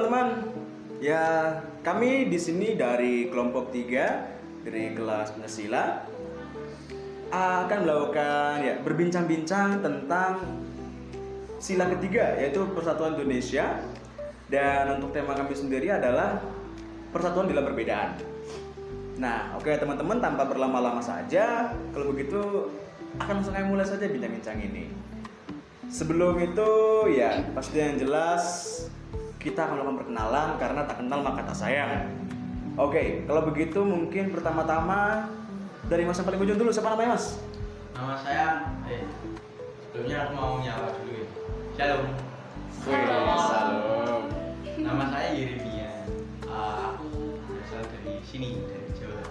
teman-teman. Ya, kami di sini dari kelompok 3 dari kelas Pancasila akan melakukan berbincang-bincang tentang sila ketiga, yaitu Persatuan Indonesia. Dan untuk tema kami sendiri adalah persatuan dalam perbedaan. Nah, oke teman-teman, tanpa berlama-lama saja, kalau begitu akan langsung kami mulai saja bincang-bincang ini. Sebelum itu, ya pasti yang jelas kita akan melakukan perkenalan karena tak kenal maka tak sayang. Oke, kalau begitu mungkin pertama-tama dari mas yang paling ujung dulu, siapa namanya mas? Nama saya, sebelumnya aku mau nyapa dulu ya. Shalom. Salam. Nama saya Yeremia. Aku berasal dari sini, dari Jawa,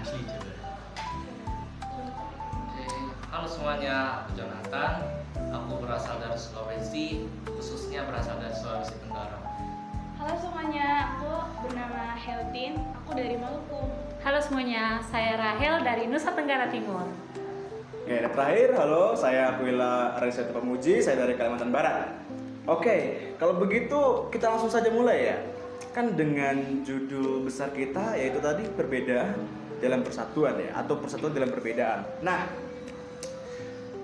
asli Jawa. Oke, halo semuanya, aku Jonathan. Aku berasal dari Sulawesi, khususnya berasal dari Sulawesi Tenggara. Halo semuanya, aku bernama Heltin, aku dari Maluku. Halo semuanya, saya Rahel dari Nusa Tenggara Timur. Oke, dan terakhir, halo, saya Aquila Arisa Pamuji, saya dari Kalimantan Barat. Oke, kalau begitu kita langsung saja mulai ya. Kan dengan judul besar kita yaitu tadi perbedaan dalam persatuan ya, atau persatuan dalam perbedaan. Nah,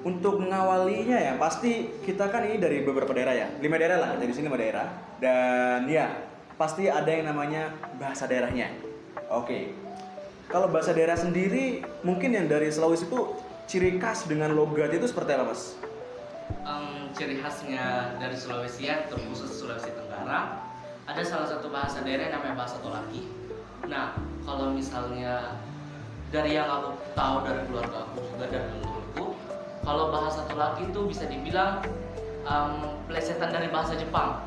untuk mengawalinya ya, pasti kita kan ini dari beberapa daerah ya, 5 daerah lah, kita di sini 5 daerah. Dan ya, pasti ada yang namanya bahasa daerahnya. Oke, kalau bahasa daerah sendiri, mungkin yang dari Sulawesi itu ciri khas dengan logat itu seperti apa mas? Ciri khasnya dari Sulawesi ya, terkhusus Sulawesi Tenggara, ada salah satu bahasa daerah yang namanya bahasa Tolaki. Nah, kalau misalnya dari yang aku tahu dari keluarga aku juga dari leluhurku, kalau bahasa Tolaki itu bisa dibilang plesetan dari bahasa Jepang.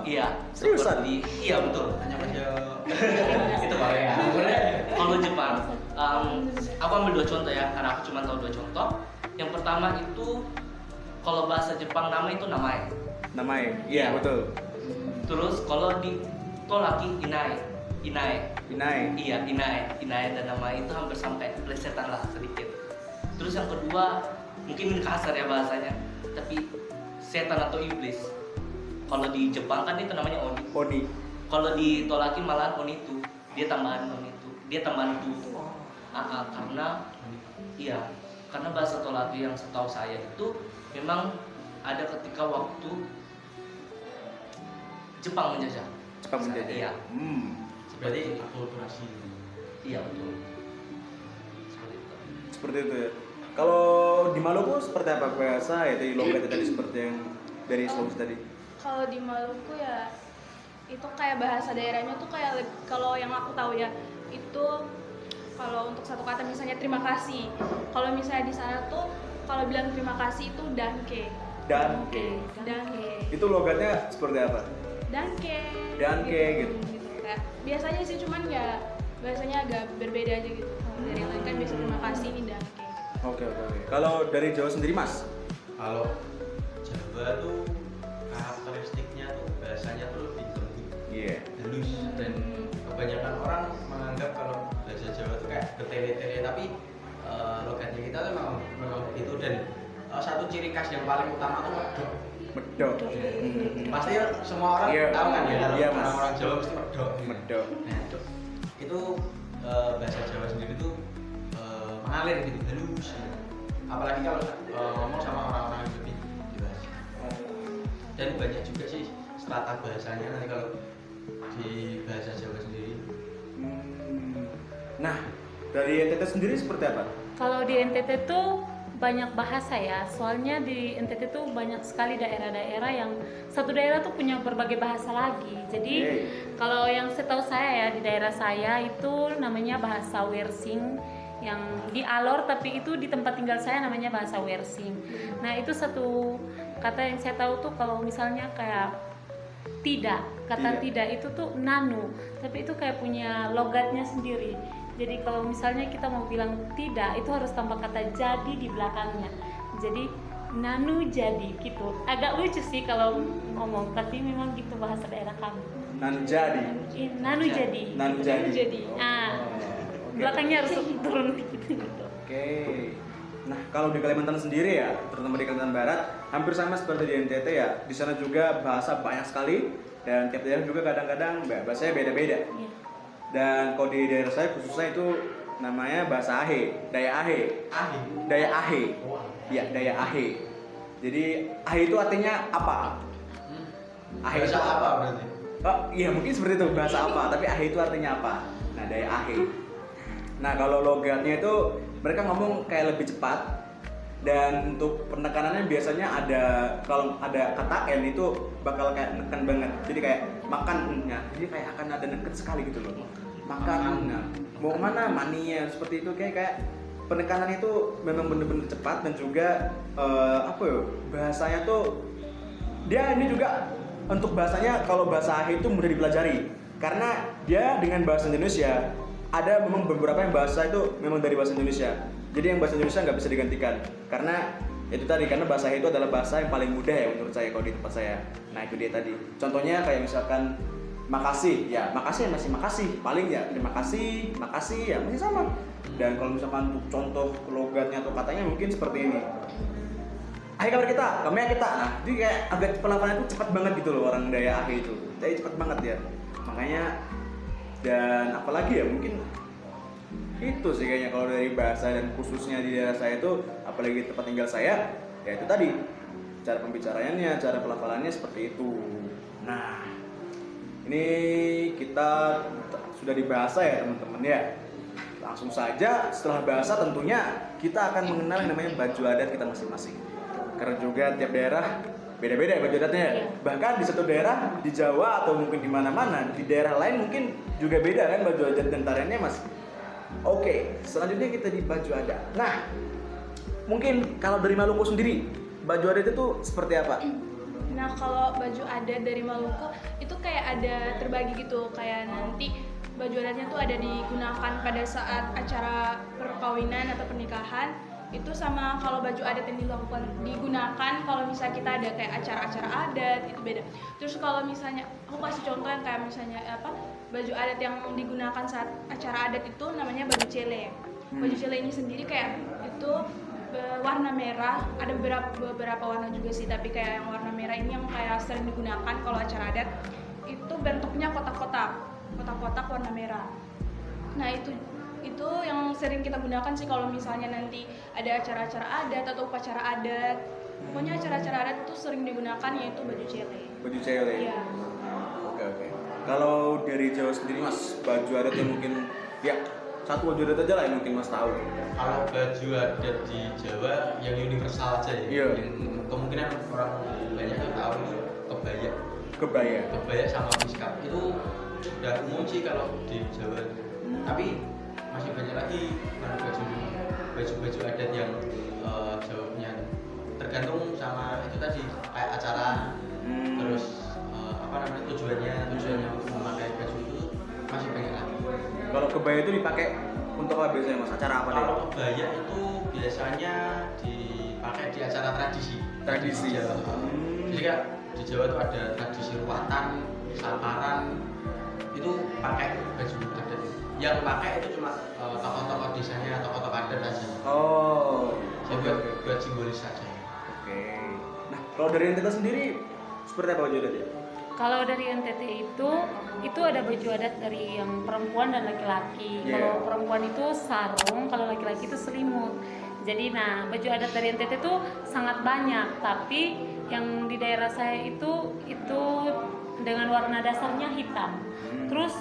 Iya, seriusan? Iya betul. Hanya aja. Itu Korea. Kalau Jepang, aku ambil 2 contoh ya, karena aku cuma tahu 2 contoh. Yang pertama itu kalau bahasa Jepang nama itu namae. Namae, iya betul. Terus kalau di Tolaki inae. Inai. Inae dan namae itu hampir sampai plesetan lah sedikit. Terus yang kedua, mungkin ini kasar ya bahasanya, tapi setan atau iblis. Kalau di Jepang kan itu namanya oni. Kalau di Tolaki malahan onitu. Dia tambahan onitu. Dia tambahan tu. Karena bahasa Tolaki yang setahu saya itu memang ada ketika waktu Jepang menjajah. Iya. Berarti akulturasi. Iya betul. Seperti itu ya. Kalau di Maluku seperti apa bahasa itu logatnya tadi seperti yang dari Sulawesi tadi? Kalau di Maluku ya, itu kayak bahasa daerahnya tuh kayak, kalau yang aku tahu ya, itu kalau untuk satu kata misalnya terima kasih. Kalau misalnya di sana tuh kalau bilang terima kasih itu danke. Danke. Itu logatnya seperti apa? Danke gitu. Kayak biasanya sih, cuman ya bahasanya agak berbeda aja gitu. Dari yang lain kan biasa terima kasih, ini danke. Oke. Kalau dari Jawa sendiri mas? Kalau Jawa tuh karakteristiknya tuh bahasanya tuh lebih lembut, halus, dan kebanyakan orang menganggap kalau bahasa Jawa tuh kayak bertele-tele, tapi logatnya kita tuh memang begitu. Dan satu ciri khas yang paling utama tuh medok. Pasti semua orang tahu kan ya, kalau orang Jawa mesti medok. Nah, itu bahasa Jawa sendiri tuh mengalir gitu, halus. Apalagi kalau ngomong sama orang-orang yang lebih dewasa. Dan banyak juga sih strata bahasanya nanti kalau di bahasa Jawa sendiri. Nah, dari NTT sendiri seperti apa? Kalau di NTT tuh banyak bahasa ya, soalnya di NTT tuh banyak sekali daerah-daerah yang satu daerah tuh punya berbagai bahasa lagi. Jadi kalau yang setahu saya ya, di daerah saya itu namanya bahasa Wersing, yang di Alor, tapi itu di tempat tinggal saya namanya bahasa Wersing. Nah itu satu kata yang saya tahu tuh, kalau misalnya kayak kata tidak itu tuh nanu, tapi itu kayak punya logatnya sendiri. Jadi kalau misalnya kita mau bilang tidak, itu harus tambah kata jadi di belakangnya. Jadi nanu jadi gitu. Agak lucu sih kalau ngomong, tapi memang gitu bahasa daerah kami. Nanu jadi. Nanu jadi. Nanu jadi. Belakangnya harus turun dikit gitu. Oke. Nah, kalau di Kalimantan sendiri ya, terutama di Kalimantan Barat, hampir sama seperti di NTT ya. Di sana juga bahasa banyak sekali dan tiap daerah juga kadang-kadang bahasanya beda-beda. Iya. Dan kalau di daerah saya khususnya itu namanya bahasa Ahe, Daya Ahe. Ahli. Daya Ahe. Wah. Ya, Daya Ahe. Jadi Ahe itu artinya apa? Ahe Bahasa itu apa berarti? Oh iya mungkin seperti itu bahasa apa, tapi Ahe itu artinya apa? Nah Daya Ahe. Nah kalau logatnya itu mereka ngomong kayak lebih cepat dan untuk penekanannya biasanya ada kalau ada kata N itu bakal kayak neken banget. Jadi kayak makan, nah, jadi kayak akan ada neken sekali gitu loh. Makan, nah, mau mana maninya seperti itu kayak penekanan itu memang bener-bener cepat dan juga apa ya bahasanya tuh dia ini juga untuk bahasanya kalau bahasa Ahe itu mudah dipelajari karena dia dengan bahasa Indonesia ada memang beberapa yang bahasa itu memang dari bahasa Indonesia jadi yang bahasa Indonesia nggak bisa digantikan karena itu tadi karena bahasa Ahe itu adalah bahasa yang paling mudah ya menurut saya kalau di tempat saya. Nah itu dia tadi contohnya kayak misalkan makasih ya makasih masih makasih paling ya terima kasih makasih ya masih sama. Dan kalau misalkan untuk contoh logatnya atau katanya mungkin seperti ini. Hai kabar kita, kami kita. Nah, jadi kayak agak pelafalannya itu cepat banget gitu loh orang Daya Ahe itu. Jadi cepat banget ya. Makanya dan apalagi ya mungkin itu sih kayaknya kalau dari bahasa dan khususnya di daerah saya itu apalagi tempat tinggal saya ya itu tadi cara pembicaraannya, cara pelafalannya seperti itu. Nah, ini kita sudah di bahasa ya teman-teman ya. Langsung saja setelah bahasa tentunya kita akan mengenal yang namanya baju adat kita masing-masing. Karena juga tiap daerah beda-beda ya baju adatnya. Bahkan di satu daerah di Jawa atau mungkin di mana-mana, di daerah lain mungkin juga beda kan baju adat dan tariannya Mas. Oke, selanjutnya kita di baju adat. Nah, mungkin kalau dari Maluku sendiri, baju adat itu seperti apa? Nah kalau baju adat dari Maluku itu kayak ada terbagi gitu, kayak nanti baju adatnya tuh ada digunakan pada saat acara perkawinan atau pernikahan. Itu sama kalau baju adat yang digunakan kalau misalnya kita ada kayak acara-acara adat itu beda. Terus kalau misalnya aku kasih contoh yang kayak misalnya baju adat yang digunakan saat acara adat itu namanya baju cele. Baju cele ini sendiri kayak itu warna merah, ada beberapa warna juga sih, tapi kayak yang warna merah ini yang kayak sering digunakan kalau acara adat. Itu bentuknya kotak-kotak warna merah. Nah itu yang sering kita gunakan sih kalau misalnya nanti ada acara-acara adat atau upacara adat. Pokoknya acara-acara adat itu sering digunakan yaitu baju cele. Baju cele. Iya. Oke. Kalau dari Jawa sendiri Mas, baju adat yang mungkin ya satu baju adat aja lah yang mungkin Mas tahu. Kalau baju adat di Jawa yang universal aja ya. Iya. Yang kemungkinan orang banyak yang tahu itu kebaya sama miskap itu udah umum sih kalau di Jawa. Tapi masih banyak lagi baju adat yang jawabnya tergantung sama itu tadi kayak acara terus tujuannya untuk memakai baju itu masih banyak lagi. Kalau kebaya itu dipakai untuk apa biasanya Mas? Acara apa deh? Kalau kebaya itu biasanya dipakai di acara tradisi di Jawa. Jadi kan di Jawa itu ada tradisi ruatan, samaran, itu pakai baju adat. Yang pakai itu cuma tokoh-tokoh desanya, tokoh-tokoh adat aja. Oh, Jadi buat simbolis saja. Oke. Nah, kalau dari NTT sendiri seperti apa baju adat ya? Kalau dari NTT itu ada baju adat dari yang perempuan dan laki-laki. Yeah. Kalau perempuan itu sarung, kalau laki-laki itu selimut. Jadi baju adat dari NTT itu sangat banyak, tapi yang di daerah saya itu dengan warna dasarnya hitam. Terus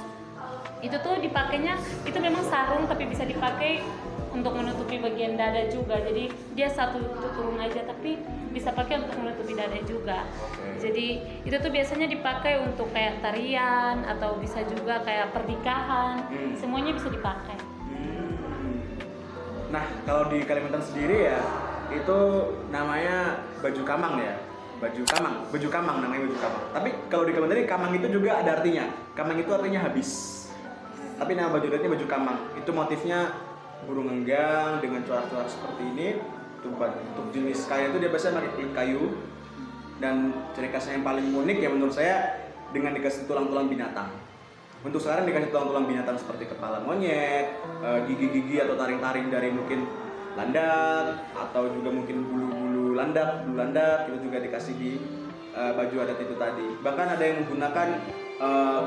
itu tuh dipakainya itu memang sarung tapi bisa dipakai untuk menutupi bagian dada juga. Jadi dia satu turun aja tapi bisa pakai untuk menutupi dada juga. Jadi itu tuh biasanya dipakai untuk kayak tarian atau bisa juga kayak pernikahan. Semuanya bisa dipakai. Nah, kalau di Kalimantan sendiri ya itu namanya baju kamang ya. Baju kamang namanya baju kamang. Tapi kalau di Kalimantan ini kamang itu juga ada artinya. Kamang itu artinya habis. Tapi nama baju adatnya baju kamang. Itu motifnya burung enggang dengan corak-corak seperti ini. Untuk jenis kayu itu dia biasanya pakai kulit kayu. Dan ciri khasnya yang paling unik ya menurut saya dengan dikasih tulang-tulang binatang. Untuk sekarang dikasih tulang-tulang binatang seperti kepala monyet, gigi-gigi atau taring-taring dari mungkin landak atau juga mungkin bulu landak itu juga dikasih di baju adat itu tadi. Bahkan ada yang menggunakan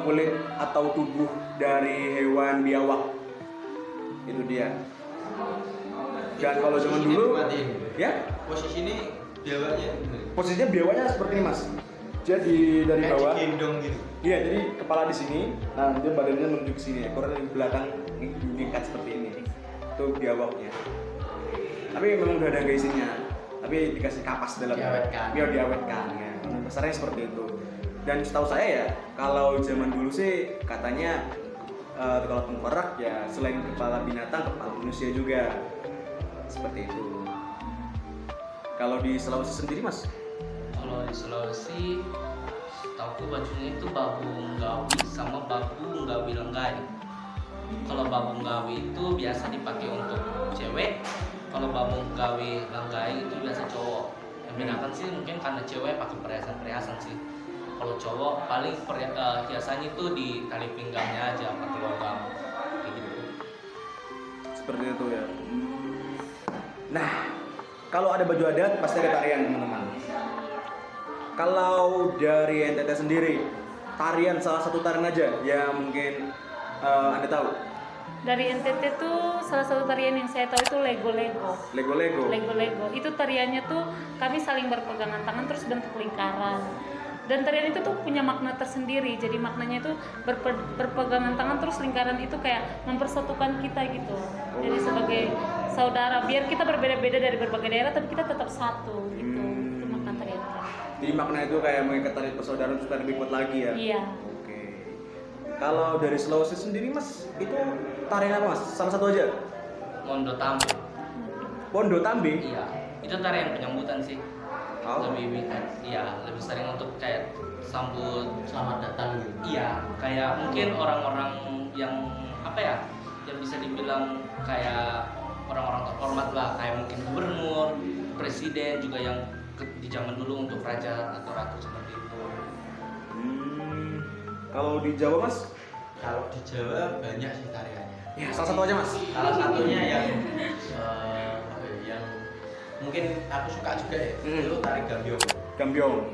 kulit atau tubuh dari hewan biawak, itu dia. Dan kalau zaman dulu ya posisi ini biawaknya posisinya biawaknya seperti ini mas, jadi dari kayak bawah digendong gitu. iya, jadi kepala di sini, nah dia badannya menuju ke sini, ekornya di belakang diikat seperti ini, itu biawaknya. Tapi memang udah ada isinya, tapi dikasih kapas dalam biar diawetkan ya. Besarnya seperti itu. Dan setahu saya ya, kalau zaman dulu sih katanya kalau tengkorak ya selain kepala binatang, kepala manusia juga seperti itu. Kalau di Sulawesi sendiri mas? Kalau di Sulawesi, tahu bajunya itu babu nggawi sama babu nggawi lenggai. Kalau babu nggawi itu biasa dipakai untuk cewek, kalau babu nggawi lenggai itu biasa cowok. Yang bedakan sih mungkin karena cewek pakai perhiasan sih. Kalau cowok paling hiasannya itu di tali pinggangnya aja pakai logam kayak gitu. Seperti itu ya. Nah, kalau ada baju adat pasti ada tarian teman-teman. Kalau dari NTT sendiri, tarian salah satu tarian aja yang mungkin Anda tahu? Dari NTT tuh salah satu tarian yang saya tahu itu lego-lego. Lego-lego. Itu tariannya tuh kami saling berpegangan tangan terus bentuk lingkaran. Dan tarian itu tuh punya makna tersendiri. Jadi maknanya itu berpegangan tangan terus lingkaran itu kayak mempersatukan kita gitu. Jadi sebagai saudara, biar kita berbeda-beda dari berbagai daerah tapi kita tetap satu gitu. Itu makna tarian. Jadi makna itu kayak mengikat tali persaudaraan supaya lebih kuat lagi ya? Iya. Oke. Kalau dari Sulawesi sendiri mas, itu tarian apa mas? Salah satu aja? Mondo Tambe. Pondo Tambe? Iya, itu tarian penyambutan sih. Oh. Lebih sering untuk kayak sambut Selamat datang gitu. iya, kayak mungkin orang-orang yang apa ya, yang bisa dibilang kayak orang-orang terhormat lah, kayak mungkin gubernur, presiden juga yang di zaman dulu untuk raja atau ratu seperti itu. Kalau di Jawa mas? Kalau di Jawa banyak sih tariannya. Ya salah satu aja mas. Salah satunya yang apa ya, yang mungkin aku suka juga ya, itu tari gambyong.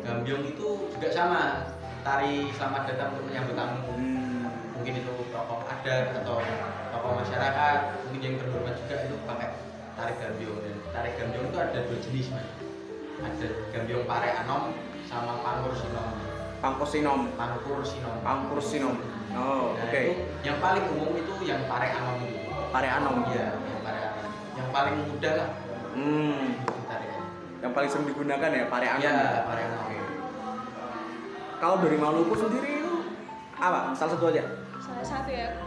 Gambyong itu juga sama, tari selamat datang untuk menyambut tamu. Mungkin itu tokoh adat atau tokoh masyarakat, mungkin yang terhormat juga itu pakai tari gambyong. Dan tari gambyong itu ada dua jenis mas. Ada gambyong pare anom sama pangkur sinom. Oh, nah, oke. Yang paling umum itu yang pare anom itu. Pare anom. Iya, yang pare anom. Yang paling mudah lah. Itu tarian. Yang paling sering digunakan ya pare anom. Iya, pare anom. Kalau dari Maluku sendiri itu apa? Salah satu aja. Salah satu ya.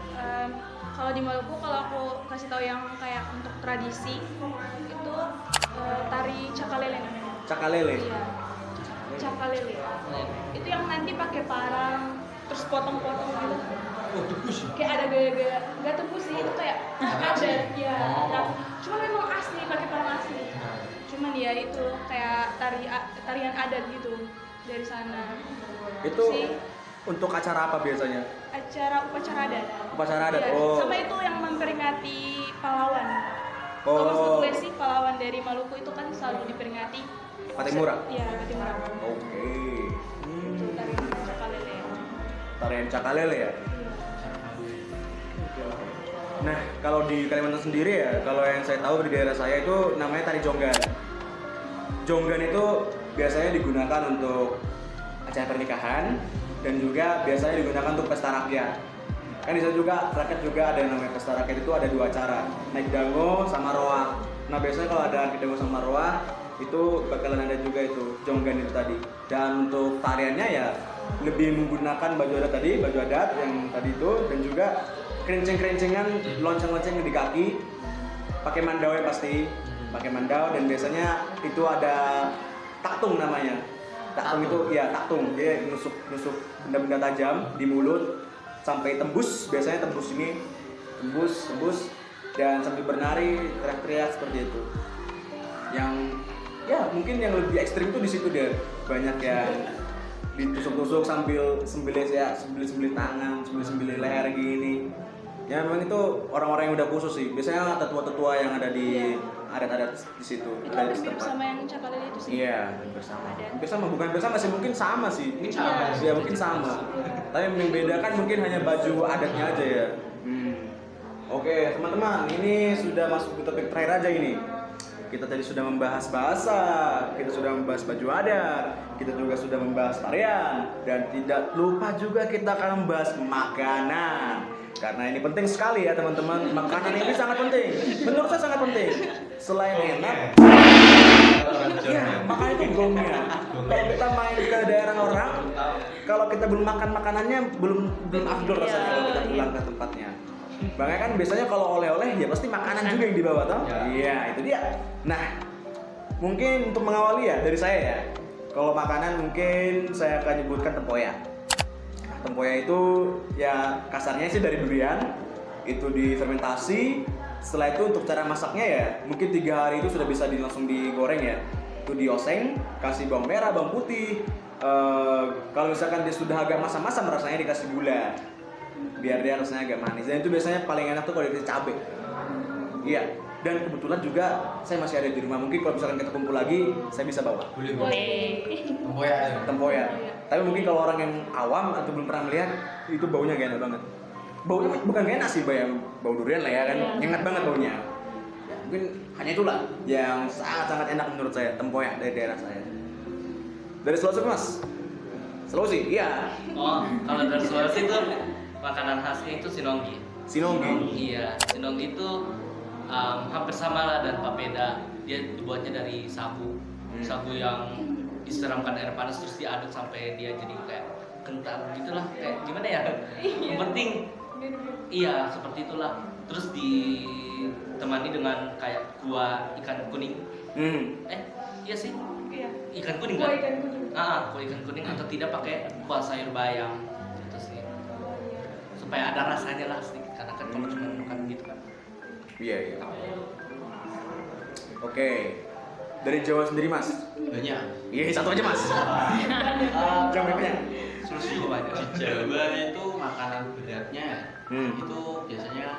Kalau di Maluku, kalau aku kasih tahu yang kayak untuk tradisi itu tari cakalele namanya. Cakalele. Iya. Cakalele. Itu yang nanti pakai parang terus potong-potong gitu. Oh, tebus. Kayak ada gaya-gaya, nggak tebus sih, itu kayak adat ya. Oh. Cuma memang asli, pakai parang asli. Cuman ya itu kayak tarian adat gitu dari sana. Itu sih, untuk acara apa biasanya? upacara adat. Upacara adat. Iya, Oh. sama itu yang memperingati pahlawan. Oh. Kalau setahu sih pahlawan dari Maluku itu kan selalu diperingati Patimura. Iya, Patimura. Oke. Itu tarian cakalele. Tarian cakalele ya. Nah, kalau di Kalimantan sendiri ya, kalau yang saya tahu di daerah saya itu namanya tari jonggan. Jonggan itu biasanya digunakan untuk acara pernikahan dan juga biasanya digunakan untuk pesta rakyat. Kan di sana juga rakyat juga ada yang namanya pesta rakyat, itu ada dua acara, naik dango sama roa. Nah biasanya kalau ada naik dango sama roa itu bakalan ada juga itu jonggan itu tadi. Dan untuk tariannya ya lebih menggunakan baju adat tadi, baju adat yang tadi itu, dan juga kerenceng-kerencengan, lonceng-lonceng di kaki, pakai mandau yang pasti, pakai mandau, dan biasanya itu ada taktung namanya. Taktung itu ya taktung, dia nusuk benda-benda tajam di mulut sampai tembus, biasanya tembus ini, tembus, dan sambil bernari, teriak-teriak seperti itu. Yang ya mungkin yang lebih ekstrim tuh di situ deh, banyak yang ditusuk-tusuk sambil sembelih tangan, sembelih leher gini. Ya memang itu orang-orang yang udah khusus sih. Biasanya tetua-tetua yang ada di adat-adat di situ. Itu adat hampir mirip setempat. sama yang Cakalele itu sih. Iya, bersama. Ada. Bersama bukan bersama sih, mungkin sama sih. Mungkin sama. Ya mungkin sama. Tapi yang membedakan mungkin hanya baju adatnya aja ya. Oke, teman-teman, ini sudah masuk ke topik terakhir aja ini. Kita tadi sudah membahas bahasa, kita sudah membahas baju adat, kita juga sudah membahas tarian, dan tidak lupa juga kita akan membahas makanan. Karena ini penting sekali ya teman-teman, makanan ini sangat penting. Menurut saya sangat penting. Selain enak, ya makanan itu gongnya. Kalau kita main ke daerah orang, kalau kita belum makan makanannya belum afdol rasanya kalau kita pulang ke tempatnya. Makanya kan biasanya kalau oleh-oleh ya pasti makanan juga yang dibawa toh. Iya, itu dia. Nah, mungkin untuk mengawali ya dari saya ya. Kalau makanan mungkin saya akan nyebutkan tempoyak. Tempoyak itu ya kasarnya sih dari durian, itu difermentasi. Setelah itu untuk cara masaknya ya mungkin 3 hari itu sudah bisa langsung digoreng ya. Itu dioseng, kasih bawang merah, bawang putih. Kalau misalkan dia sudah agak masam-masam rasanya dikasih gula, biar dia rasanya agak manis. Dan itu biasanya paling enak tuh kalau dikasih cabai. Iya. Dan kebetulan juga saya masih ada di rumah. Mungkin kalau misalkan kita kumpul lagi, saya bisa bawa. Boleh. Tempoyak. Tapi mungkin kalau orang yang awam atau belum pernah melihat, itu baunya gak enak banget. Baunya bukan gak enak sih, bau durian lah ya kan. Nyengat banget baunya. Ya, mungkin hanya itulah yang sangat-sangat enak menurut saya, tempoyak dari daerah saya. Dari Sulawesi Mas? Sulawesi? Iya. Oh, kalau dari Sulawesi itu makanan khasnya itu sinonggi. Sinonggi? Iya, sinonggi itu hampir sama lah dan papeda. Dia dibuatnya dari sagu. Sagu yang disiramkan air panas terus diaduk sampai dia jadi kayak kental gitulah. Kayak gimana ya? Yang penting iya, seperti itulah. Terus ditemani dengan kayak kuah ikan kuning. Iya sih. Iya. Ikan kuning Kuah kan? ikan kuning. Kuah ikan kuning atau tidak pakai kuah sayur bayam gitu sih. Supaya ada rasanya lah sedikit, karena kan kalau cuma makan gitu kan. Iya. Oke. Dari Jawa sendiri Mas? Banyak. Iya, satu aja Mas. Jangan banyak. Di Jawa itu makanan beratnya itu biasanya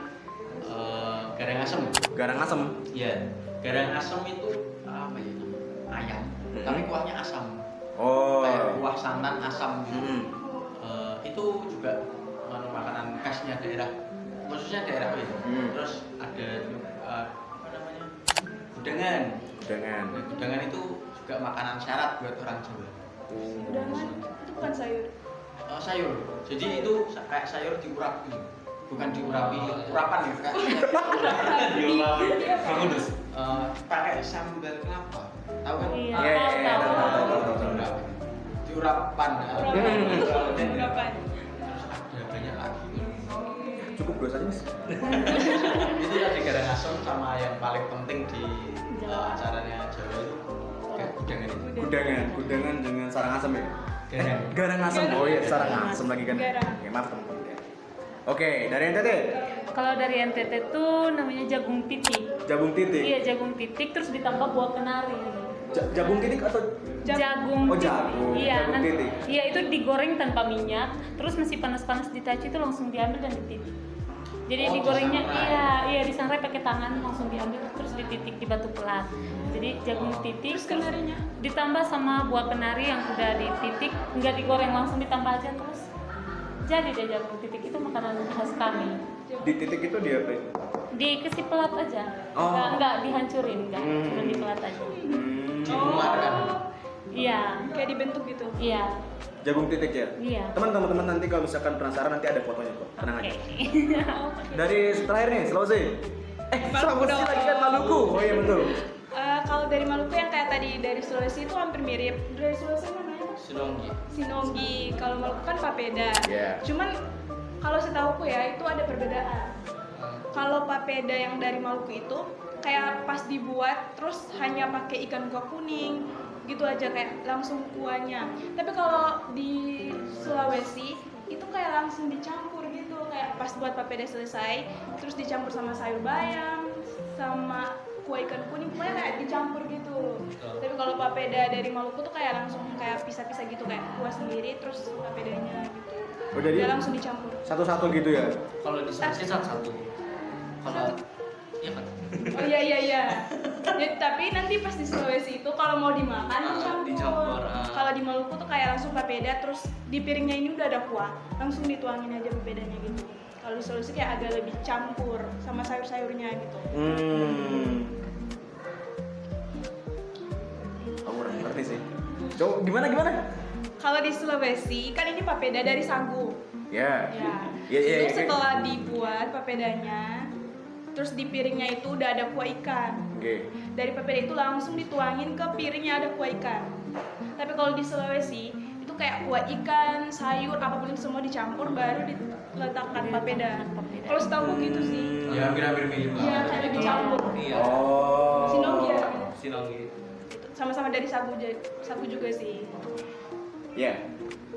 garang asem. Garang asem. Iya. Garang asem itu apa ya? Ayam. Tapi kuahnya asam. Oh. Kayak kuah santan asam gitu. Itu juga makanan khasnya daerah, khususnya daerah itu. Terus ada apa namanya? Gudangan. Nah, gudangan itu juga makanan syarat buat orang Jawa. Udangan itu bukan sayur. Sayur. Jadi itu kayak sayur diurap gitu. Bukan diurapi, urapan ya kayak. Diurapi. Bagus. Pakai sambal kelapa. Tahu kan? Iya, tahu. Diurapan. Urapan. Terus ada banyak lagi. Cukup 2 saja Mas. Itu tadi garang asem sama yang paling penting di acaranya Jawa itu kayak gudangan itu. Gudangan dengan sarang asem ya. Garang asem. Oh iya, sarang asem lagi kan. Garang. Oke, maaf teman-teman ya. Oke, dari NTT. Kalau dari NTT tuh namanya jagung titik. Jagung titik. Iya, jagung titik terus ditambah buah kenari. Jagung titik atau Jagung. Oh, titik. jagung. Iya, Jagung titik. Iya, itu digoreng tanpa minyak, terus masih panas-panas ditaci itu langsung diambil dan dititik. Jadi digorengnya iya disangrai pakai tangan langsung diambil terus dititik di batu pelat. Jadi jagung titik Terus kenarinya? ditambah sama buah kenari yang udah dititik, nggak digoreng langsung ditambah aja terus. Jadi deh jagung titik itu makanan khas kami. di titik itu dia apa? Dikasih pelat aja. Oh. Nggak dihancurin, cuma di pelat aja. Dibumarkan. Iya. Kayak dibentuk gitu. Iya. Jagung titik ya? Iya. Teman-teman nanti kalau misalkan penasaran nanti ada fotonya kok. Tenang aja. Oke. Dari terakhir nih, Sulawesi. Sulawesi dong. lagi kan Maluku. Oh iya betul. Kalau dari Maluku yang kayak tadi dari Sulawesi itu hampir mirip. Dari Sulawesi namanya apa? Sinonggi. Sinonggi. Kalau Maluku kan papeda. Iya. Cuman kalau setahuku ya itu ada perbedaan. Kalau papeda yang dari Maluku itu kayak pas dibuat terus hanya pakai ikan kuah kuning gitu aja kayak langsung kuahnya. Tapi kalau di Sulawesi itu kayak langsung dicampur gitu, kayak pas buat papeda selesai terus dicampur sama sayur bayam sama kuah ikan kuning, pokoknya kayak dicampur gitu. Tapi kalau papeda dari Maluku tuh kayak langsung kayak pisah-pisah gitu, kayak kuah sendiri terus papedanya gitu. Oh, jadi Dia langsung dicampur. satu-satu gitu ya? Kalau di Sulawesi satu. Kalau iya kan? Oh iya. Ya, tapi nanti pas di Sulawesi itu kalau mau dimakan dicampur. Kalau di Maluku tuh kayak langsung papeda, terus di piringnya ini udah ada kuah, langsung dituangin aja papedanya gitu. Kalau di Sulawesi kayak agak lebih campur sama sayur-sayurnya gitu. Aku kurang ngerti sih. Coba gimana? Kalau di Sulawesi kan ini papeda dari sagu. Ya. Itu setelah dibuat papedanya, terus di piringnya itu udah ada kuah ikan. Oke. Dari papeda itu langsung dituangin ke piringnya ada kuah ikan. Tapi kalau di Sulawesi itu kayak kuah ikan, sayur, apapun itu semua dicampur baru diletakkan papeda. Kalau setahu gitu sih. Ya hampir-hampir mirip Iya, lah. kayak dicampur. Iya. Oh. Sinonggi ya. Sinonggi. Sama-sama dari sagu juga sih. Ya.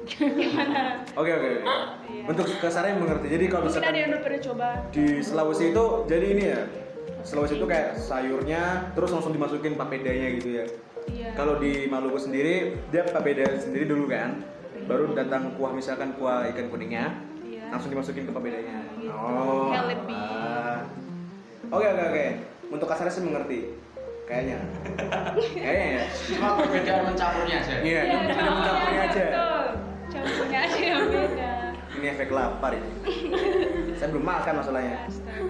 Gimana? Oke. Iya. Untuk kasarnya mengerti. Jadi kalau Mungkin ada misalkan yang udah pernah coba. di Sulawesi itu jadi ini ya. Sulawesi itu kayak sayurnya terus langsung dimasukin papedanya gitu ya. Iya. Kalau di Maluku sendiri dia papeda sendiri dulu kan. Baru datang kuah misalkan kuah ikan kuningnya. Iya. Langsung dimasukin ke papedanya. Gitu. Oh. Kayak lebih. Oke. Untuk kasarnya sih mengerti. Kayaknya ya. Cuma perbedaan mencampurnya aja. Iya, cuma mencampurnya aja. Betul. Campurnya aja yang beda. Ini efek lapar ini. Saya belum makan masalahnya. Astaga.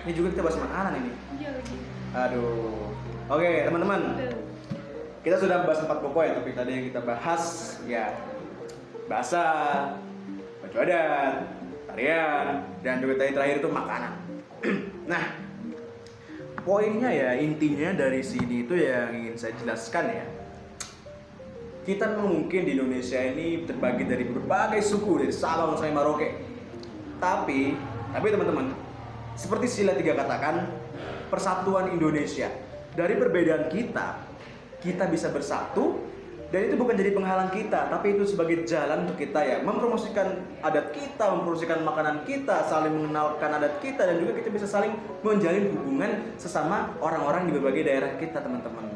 Ini juga kita bahas makanan ini. Iya lagi. Aduh. Oke, teman-teman. Betul. Kita sudah bahas 4 pokok ya, topik tadi yang kita bahas ya bahasa, baju adat, tarian, dan juga tadi terakhir itu makanan. Nah, poinnya ya intinya dari sini itu yang ingin saya jelaskan ya. Kita memang mungkin di Indonesia ini terbagi dari berbagai suku dari Sabang sampai Merauke. Tapi teman-teman, seperti sila 3 katakan, persatuan Indonesia. Dari perbedaan kita bisa bersatu, dan itu bukan jadi penghalang kita, tapi itu sebagai jalan untuk kita ya mempromosikan adat kita, mempromosikan makanan kita, saling mengenalkan adat kita, dan juga kita bisa saling menjalin hubungan sesama orang-orang di berbagai daerah kita, teman-teman.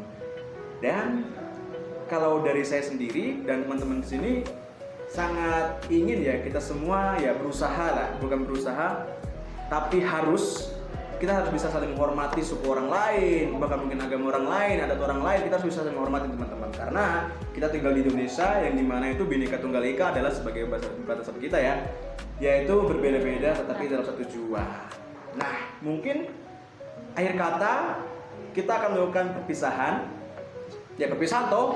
Dan kalau dari saya sendiri dan teman-teman di sini sangat ingin ya kita semua ya berusaha lah, bukan berusaha, tapi kita harus bisa saling menghormati suku orang lain, bahkan mungkin agama orang lain, adat orang lain. Kita harus bisa saling menghormati teman-teman, karena kita tinggal di Indonesia yang dimana itu Bhinneka Tunggal Ika adalah sebagai batasan kita ya, yaitu berbeda-beda tetapi dalam satu jua. Nah, mungkin akhir kata kita akan melakukan perpisahan toh.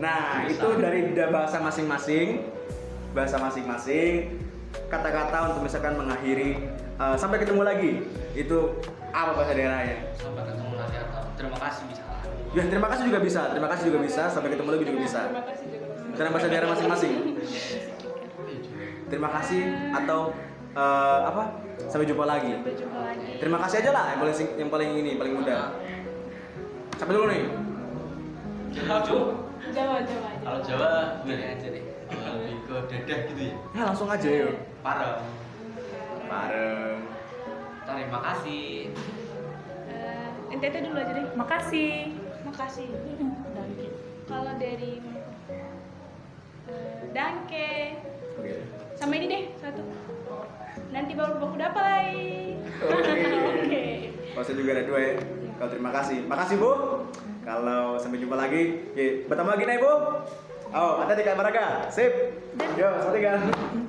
Nah, itu dari bahasa masing-masing, kata-kata untuk misalkan mengakhiri. Sampai ketemu lagi. Itu apa bahasa daerahnya? Sampai ketemu lagi atau terima kasih bisa. Ya, terima kasih juga bisa. Sampai ketemu lagi juga bisa. Terima kasih juga. Karena bahasa daerah masing-masing. Terima kasih atau sampai jumpa lagi. Sampai jumpa lagi. Terima kasih aja lah yang paling mudah. Sampai dulu nih. Jawa. Kalau Jawa Gini aja deh. lebih ke dadah gitu ya. Ya langsung aja yuk. Parah. Bareng. Terima kasih. NTT dulu aja deh. Makasih. Makasih. Kalau dari Danke. Oke. Sama ini deh satu. Nanti baru baku dapat. Oke. Pasti juga ada 2 ya. Kalau terima kasih. Makasih Bu. Kalau sampai jumpa lagi. Bertambah lagi nih Bu. Oh, ada di Kamaraga. Sip. Yo, 1 3.